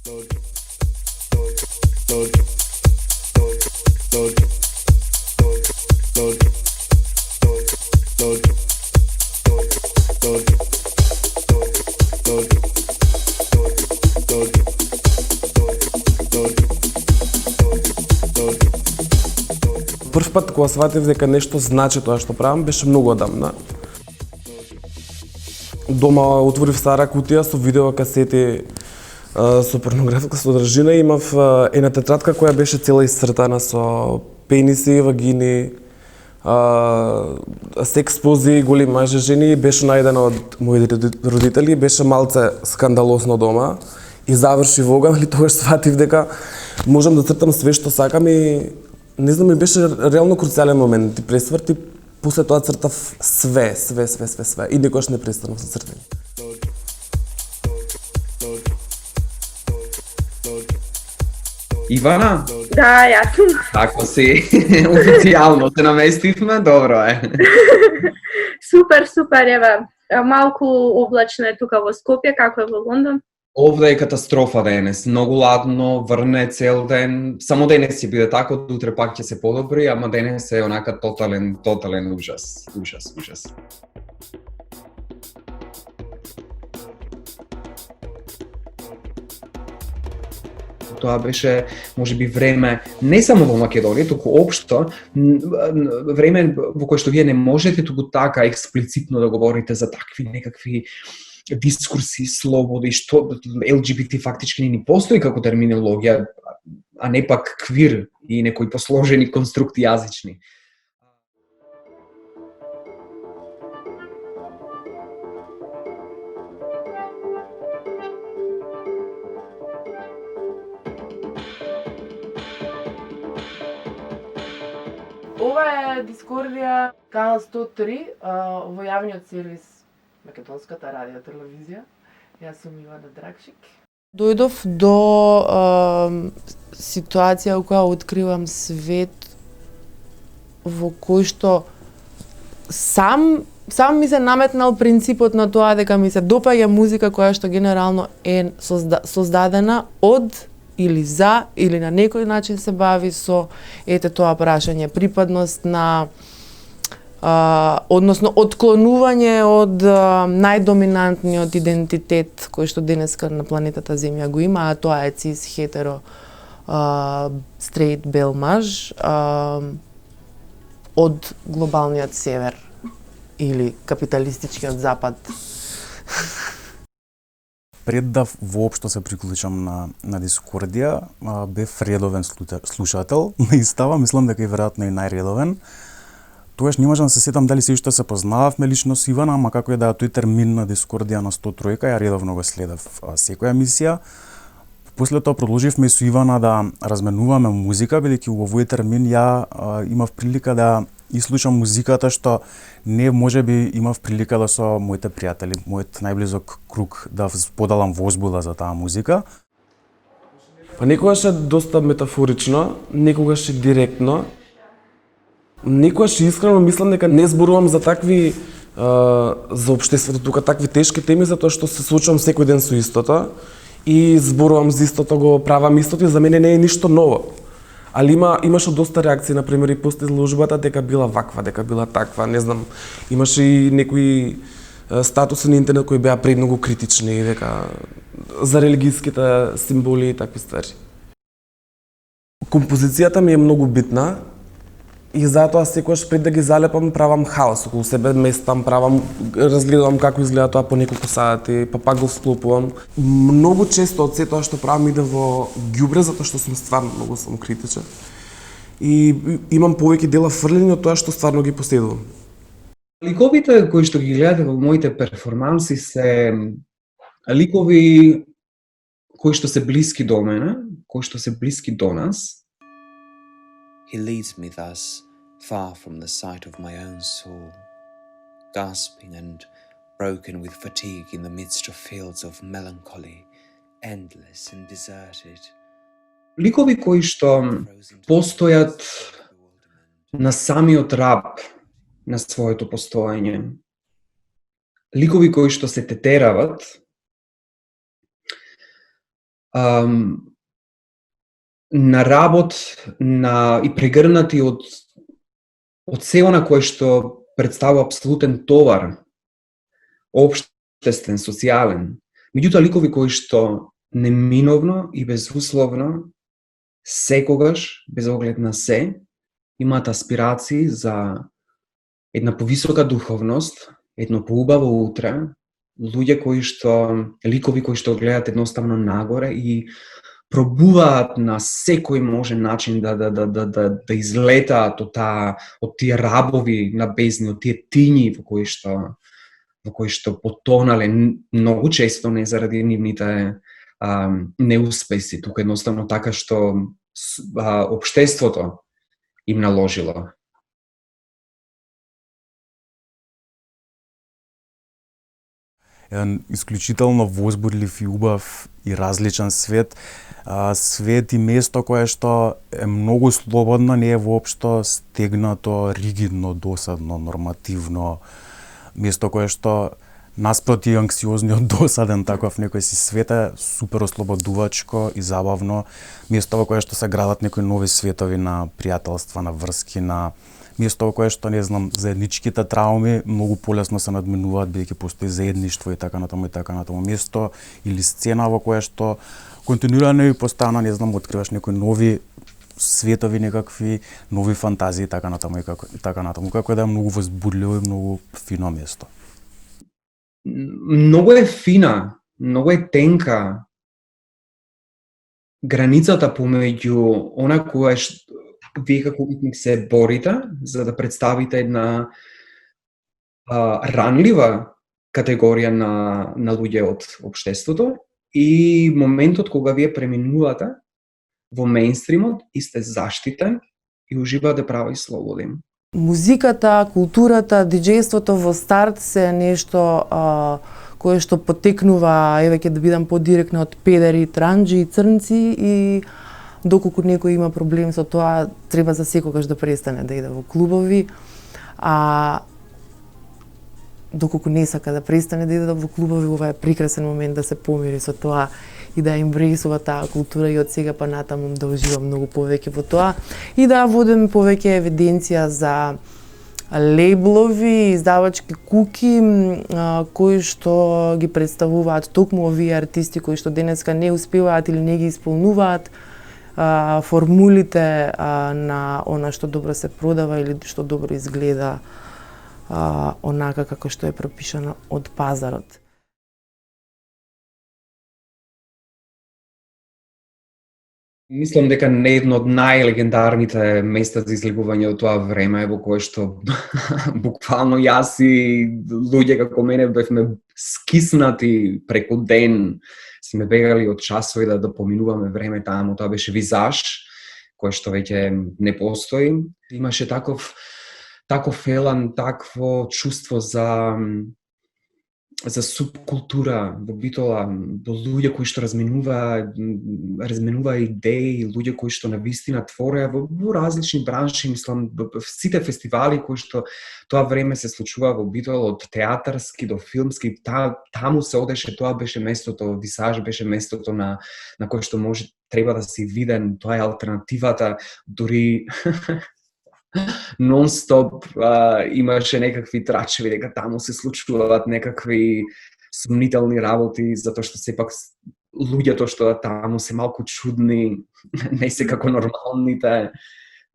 Прв пат кога сватив дека нешто значи тоа што правам, беше многу одамна. Дома отворив стара кутија со видеокасети со порнографска содржина. Имав една тетрадка која беше цела исцртана со пениси, вагини, секс пози, голи мажи, жени. Беше најдена од мои родители, беше малце скандалосно дома и заврши вога, али тогаш сватив дека можам да цртам све што сакам и не знам, ми беше реално круцијален момент. Ти пресврти, после тоа цртав све и никогаш не престанав со цртање. Ивана? Да, јас сум. Како си? Официјално се наместивме, добро е. Супер, ева. Малку облачно е тука во Скопје, како е во Лондон? Овде е катастрофа денес, многу ладно, врне цел ден. Само денес ќе биде тако, утре пак ќе се подобри, ама денес е онака тотален ужас. Тоа беше, можеби, време не само во Македонија, туку општо време во кое што вие не можете туку така експлицитно да говорите за такви некакви дискурси, слободи, што LGBT фактички не постои како терминологија, а не пак квир и некои посложени конструкти јазични. Ова е Дискордија канал 103 во јавниот сервис Македонската радио телевизија. Јас сум Ивана Дракшик. Дојдов до ситуација во која откривам свет во кој што сам ми се наметнал принципот на тоа дека ми се допаѓа музика која што генерално е создадена од или за, или на некој начин се бави со тоа прашање, припадност на односно отклонување од најдоминантниот идентитет кој што денеска на планетата Земја го има, а тоа е цис, хетеро, стрейт, бел маж, од глобалниот север или капиталистичкиот запад. Пред да воопшто се приклучам на Дискордија, бев редовен слушател на истава, мислам дека е веројатно и најредовен. Тогаш не можам да се сетам дали се уште се познававме лично со Ивана, ама како е да тој термин на Дискордија на 103, ја редовно го следев секоја емисија. После тоа продолживме со Ивана да разменуваме музика, бидејќи во овој термин ја имав прилика да слушам музиката што не можеби имав прилика да со моите пријатели, мојот најблизок круг да споделам возбуда за таа музика. Па некогаш е доста метафорично, некогаш е директно. Некогаш искрено мислам дека не зборувам за такви за општеството тука такви тешки теми затоа што се случувам секој ден со истото и зборувам за истото, го правам истото и за мене не е ништо ново. Али имаше доста реакции, на пример, и после изложбата дека била ваква, дека била таква, не знам. Имаше и некои статуси на интернет кои беа премногу критични, дека за религиските символи и такви ствари. Композицијата ми е многу битна и затоа секогаш пред да ги залепам правам хаос околу себе, местам, разгледувам како изгледа тоа по неколку сати, па пак го склопувам. Многу често од се тоа што правам иде во ѓубре затоа што сум стварно многу критичен. И имам повеќе дела фрлени од тоа што стварно ги поседувам. Ликовите кои што ги гледате во моите перформанси се ликови кои што се блиски до мене, кои што се блиски до нас. He leads me thus, far from the sight of my own soul, gasping and broken with fatigue in the midst of fields of melancholy, endless and deserted. Ликови кои што постојат на самиот раб на своето постоење. Ликови кои што се тетерават на работ и прегрнати од се она кое што представува апсолутен товар, општествен, социјален. Меѓутоа ликови кои што неминовно и безусловно секогаш, без оглед на се, имаат аспирации за една повисока духовност, едно поубаво утре, ликови кои што гледаат едноставно нагоре и пробуваат на секој можен начин да излетаат од тие рабови на бездни, од тие тињи во кои што потонале многу често не заради нивните неуспеси, туку едноставно така што општеството им наложило. Еден исклучително возбудлив и убав и различен свет. Свет и место кое што е многу слободно, не е воопшто стегнато, ригидно, досадно, нормативно. Место кое што наспроти анксиозниот, досаден таков некој си свет е супер ослободувачко и забавно. Место во кое што се градат некои нови светови на пријателства, на врски, на место во кое што, не знам, заедничките трауми многу полесно се надминуваат бидејќи постои заедништво и така натаму и така натаму. Место или сцена во кое што континуирано и постојано, не знам, откриваш некои нови светови, некакви нови фантазии и така натаму и така натаму. Како да е многу возбудливо и многу фино место. Многу е фина, многу е тенка границата помеѓу она кое што вие како уметник се борите за да представите една ранлива категорија на луѓе од општеството и моментот кога вие преминувате во мејнстримот и сте заштитен и уживате права и слободи. Музиката, културата, диџејството во старт се нешто кое што потекнува, еве ќе да бидам подиректна, од педери, транџи и црнци и доколку некој има проблем со тоа, треба за секогаш да престане да иде во клубови, а доколку не сака да престане да иде во клубови, ова е прекрасен момент да се помири со тоа и да ембрейсува таа култура и од сега па натаму да ужива многу повеќе во тоа и да водиме повеќе евиденција за лейблови, издавачки куки кои што ги представуваат токму овие артисти кои што денеска не успеваат или не ги исполнуваат формулите на она што добро се продава или што добро изгледа онака како што е пропишано од пазарот. Мислам дека не едно од најлегендарните места за излегување од тоа време во кое што буквално јас и луѓе како мене бевме скиснати преку ден, сме бегали од часови да поминуваме време таму, тоа беше Визаж, кој што веќе не постои. Имаше таков елан, такво чувство за субкултура во Битола, до луѓе кои што разменува идеи, луѓе кои што навистина твореа во различни бранши, мислам, сите фестивали кои што тоа време се случува во Битола, од театарски до филмски, таму се одеше, тоа беше местото, Висаж беше местото на кој што треба да си виден, тоа е алтернативата, дури нон-стоп имаше некакви трачеви дека таму се случуваат некакви сумнителни работи, затоа што сепак луѓето што таму се малку чудни, не се како нормалните.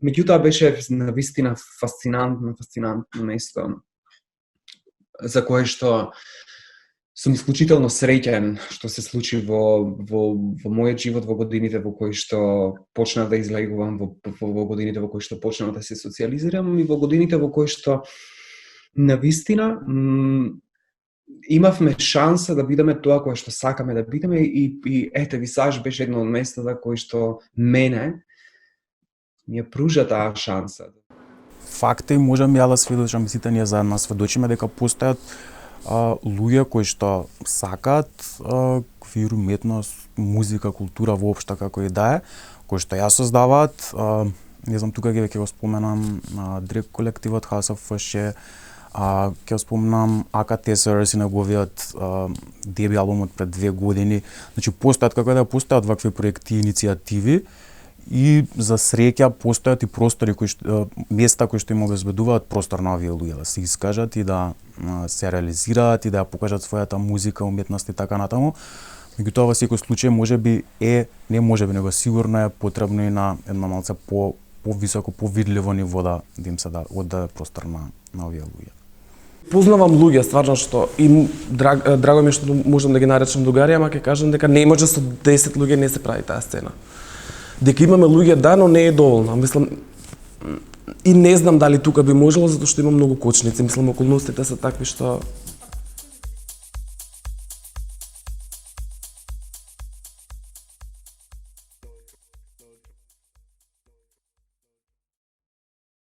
Меѓутоа беше навистина фасцинантно место за кое што сум исклучително среќен што се случи во мојот живот во годините во кои што почнав да излегувам, во годините во кои што почнав да се социјализирам и во годините во кои што навистина имавме шанса да бидеме тоа кое што сакаме да бидеме и ете Висаж беше едно од местата кои што мене ми ја пружа таа шанса. Факт е, можам ја да сведочам, сите ние заедно сведочиме дека постојат луѓе кои што сакаат квир уметност, музика, култура воопшто како и да е, кои што ја создаваат, не знам, тука ќе го споменам Дрек колективот, House of Fush, Ќе спомнам АК Тесерс и неговиот деби албумот пред 2 години. Значи постојат како да постојат вакви проекти и иницијативи и за среќа постојат и простори кои што места кои што им обезбедуваат простор на овие луѓе да се искажат и да се реализираат и да ја покажат својата музика, уметност и така натаму. Меѓутоа во секој случај можеби не можеби, него сигурно е потребно и на едно малце повисоко, повидливо ниво да им се одаде простор на овие луѓе. Познавам луѓе стварно што и драго ми е што можам да ги наречам другари, ама ќе кажам дека не може со 10 луѓе не се прави таа сцена. Дека имаме луѓе да, но не е доволно. Мислам и не знам дали тука би можело затоа што има многу кочници. Мислам околностите се такви што